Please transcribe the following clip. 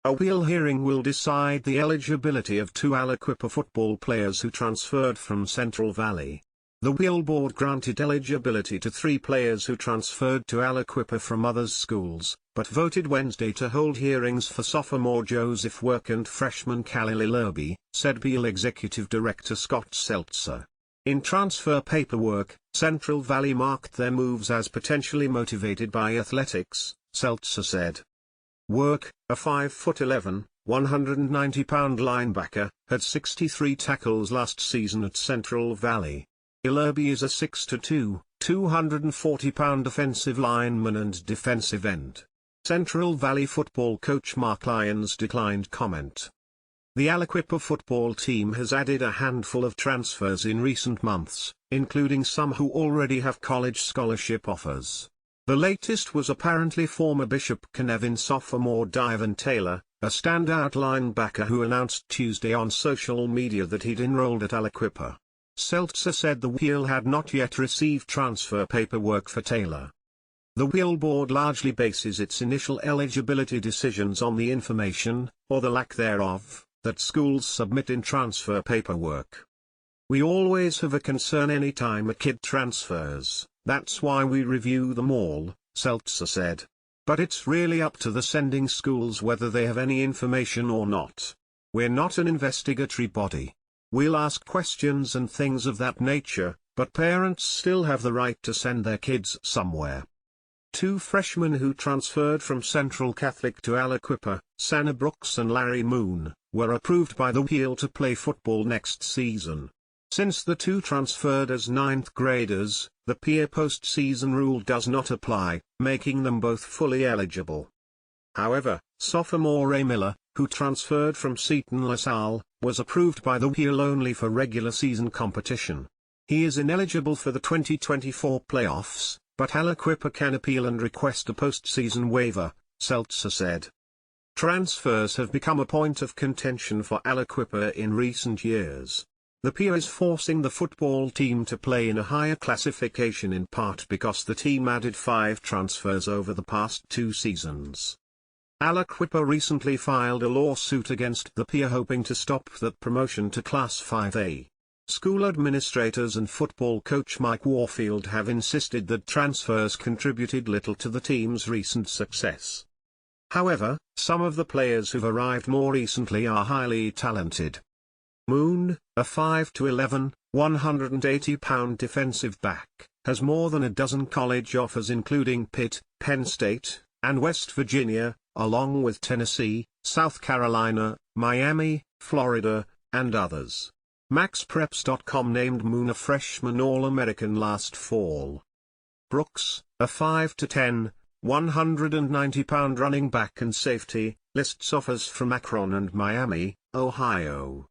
A Wpial hearing will decide the eligibility of two Aliquippa football players who transferred from Central Valley. The Wpial board granted eligibility to 3 players who transferred to Aliquippa from other schools, but voted Wednesday to hold hearings for sophomore Joseph Work and freshman Khalil Ilerby, said Wpial Executive Director Scott Seltzer. In transfer paperwork, Central Valley marked their moves as potentially motivated by athletics, Seltzer said. Work, a 5'11", 190-pound linebacker, had 63 tackles last season at Central Valley. Ilerby is a 6'2", 240-pound offensive lineman and defensive end. Central Valley football coach Mark Lyons declined comment. The Aliquippa football team has added a handful of transfers in recent months, including some who already have college scholarship offers. The latest was apparently former Bishop Canevin sophomore Divan Taylor, a standout linebacker who announced Tuesday on social media that he'd enrolled at Aliquippa. Seltzer said the Wpial had not yet received transfer paperwork for Taylor. The Wpial board largely bases its initial eligibility decisions on the information, or the lack thereof, that schools submit in transfer paperwork. We always have a concern any time a kid transfers, that's why we review them all, Seltzer said. But it's really up to the sending schools whether they have any information or not. We're not an investigatory body. We'll ask questions and things of that nature, but parents still have the right to send their kids somewhere. 2 freshmen who transferred from Central Catholic to Aliquippa, Sanna Brooks and Larry Moon, were approved by the Wpial to play football next season. Since the 2 transferred as 9th graders, the peer postseason rule does not apply, making them both fully eligible. However, sophomore Ray Miller, who transferred from Seton LaSalle, was approved by the Wpial only for regular season competition. He is ineligible for the 2024 playoffs, but Aliquippa can appeal and request a postseason waiver, Seltzer said. Transfers have become a point of contention for Aliquippa in recent years. The peer is forcing the football team to play in a higher classification in part because the team added 5 transfers over the past 2 seasons. Aliquippa recently filed a lawsuit against the peer hoping to stop that promotion to Class 5A. School administrators and football coach Mike Warfield have insisted that transfers contributed little to the team's recent success. However, some of the players who've arrived more recently are highly talented. Moon, a 5'11", 180-pound defensive back, has more than a dozen college offers including Pitt, Penn State, and West Virginia, along with Tennessee, South Carolina, Miami, Florida, and others. MaxPreps.com named Moon a freshman All-American last fall. Brooks, a 5'10", 190-pound running back and safety, lists offers from Akron and Miami, Ohio.